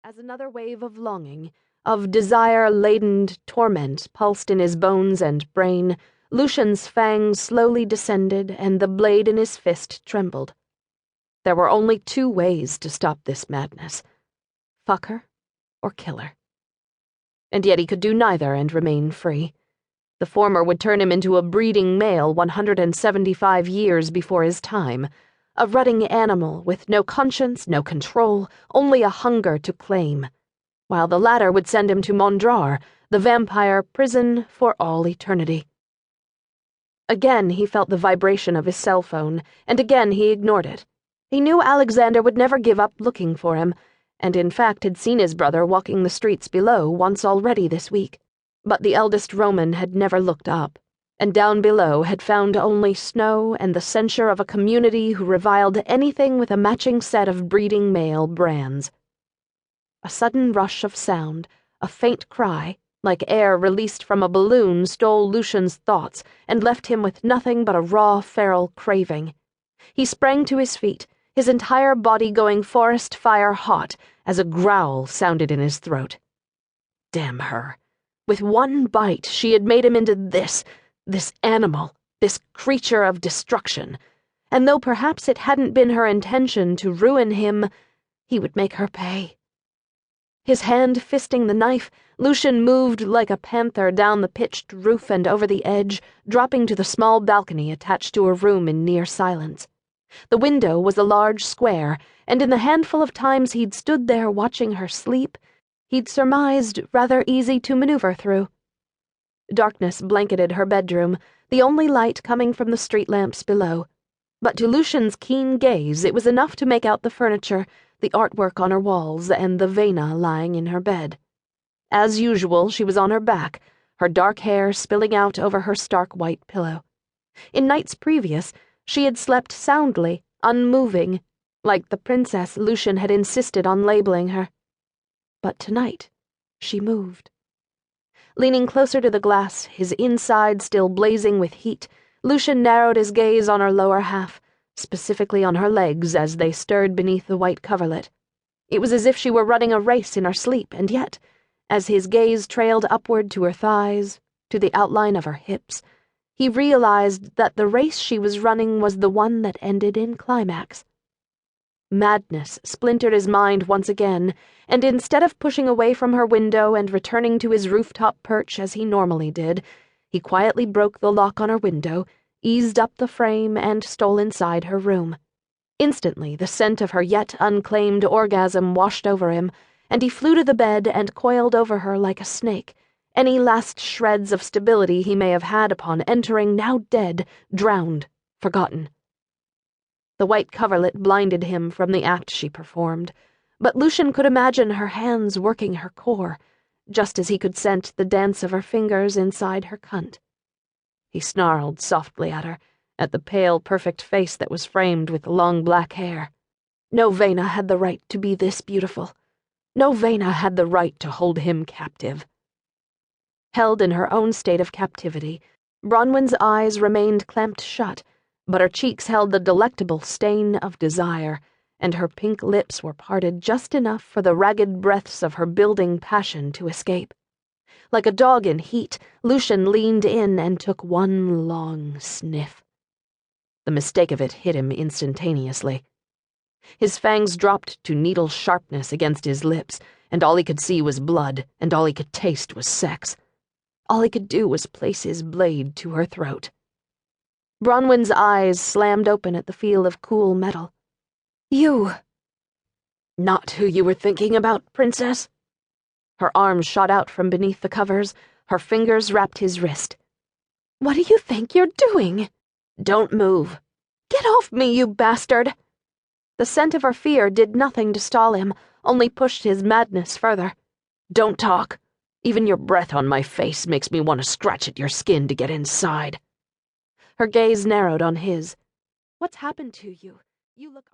as another wave of longing, of desire-laden torment pulsed in his bones and brain. Lucian's fangs slowly descended, and the blade in his fist trembled. There were only two ways to stop this madness: fuck her or kill her. And yet he could do neither and remain free. The former would turn him into a breeding male 175 years before his time, a rutting animal with no conscience, no control, only a hunger to claim, while the latter would send him to Mondrar, the vampire prison for all eternity. Again he felt the vibration of his cell phone, and again he ignored it. He knew Alexander would never give up looking for him, and in fact had seen his brother walking the streets below once already this week. But the eldest Roman had never looked up, and down below had found only snow and the censure of a community who reviled anything with a matching set of breeding male brands. A sudden rush of sound, a faint cry, like air released from a balloon, stole Lucian's thoughts and left him with nothing but a raw, feral craving. He sprang to his feet, his entire body going forest fire hot as a growl sounded in his throat. Damn her. With one bite, she had made him into this animal, this creature of destruction, and though perhaps it hadn't been her intention to ruin him, he would make her pay. His hand fisting the knife, Lucian moved like a panther down the pitched roof and over the edge, dropping to the small balcony attached to a room in near silence. The window was a large square, and in the handful of times he'd stood there watching her sleep, he'd surmised rather easy to maneuver through. Darkness blanketed her bedroom, the only light coming from the street lamps below. But to Lucian's keen gaze it was enough to make out the furniture, the artwork on her walls, and the vena lying in her bed. As usual, she was on her back, her dark hair spilling out over her stark white pillow. In nights previous, she had slept soundly, unmoving, like the princess Lucian had insisted on labeling her. But tonight, she moved. Leaning closer to the glass, his inside still blazing with heat, Lucian narrowed his gaze on her lower half, specifically on her legs as they stirred beneath the white coverlet. It was as if she were running a race in her sleep, and yet, as his gaze trailed upward to her thighs, to the outline of her hips, he realized that the race she was running was the one that ended in climax. Madness splintered his mind once again, and instead of pushing away from her window and returning to his rooftop perch as he normally did, he quietly broke the lock on her window, eased up the frame, and stole inside her room. Instantly, the scent of her yet unclaimed orgasm washed over him, and he flew to the bed and coiled over her like a snake, any last shreds of stability he may have had upon entering now dead, drowned, forgotten. The white coverlet blinded him from the act she performed, but Lucian could imagine her hands working her core, just as he could scent the dance of her fingers inside her cunt. He snarled softly at her, at the pale, perfect face that was framed with long black hair. No Vena had the right to be this beautiful. No Vena had the right to hold him captive. Held in her own state of captivity, Bronwyn's eyes remained clamped shut, but her cheeks held the delectable stain of desire, and her pink lips were parted just enough for the ragged breaths of her building passion to escape. Like a dog in heat, Lucian leaned in and took one long sniff. The mistake of it hit him instantaneously. His fangs dropped to needle sharpness against his lips, and all he could see was blood, and all he could taste was sex. All he could do was place his blade to her throat. Bronwyn's eyes slammed open at the feel of cool metal. You! Not who you were thinking about, Princess? Her arms shot out from beneath the covers, her fingers wrapped his wrist. What do you think you're doing? Don't move. Get off me, you bastard! The scent of her fear did nothing to stall him, only pushed his madness further. Don't talk. Even your breath on my face makes me want to scratch at your skin to get inside. Her gaze narrowed on his. What's happened to you? You look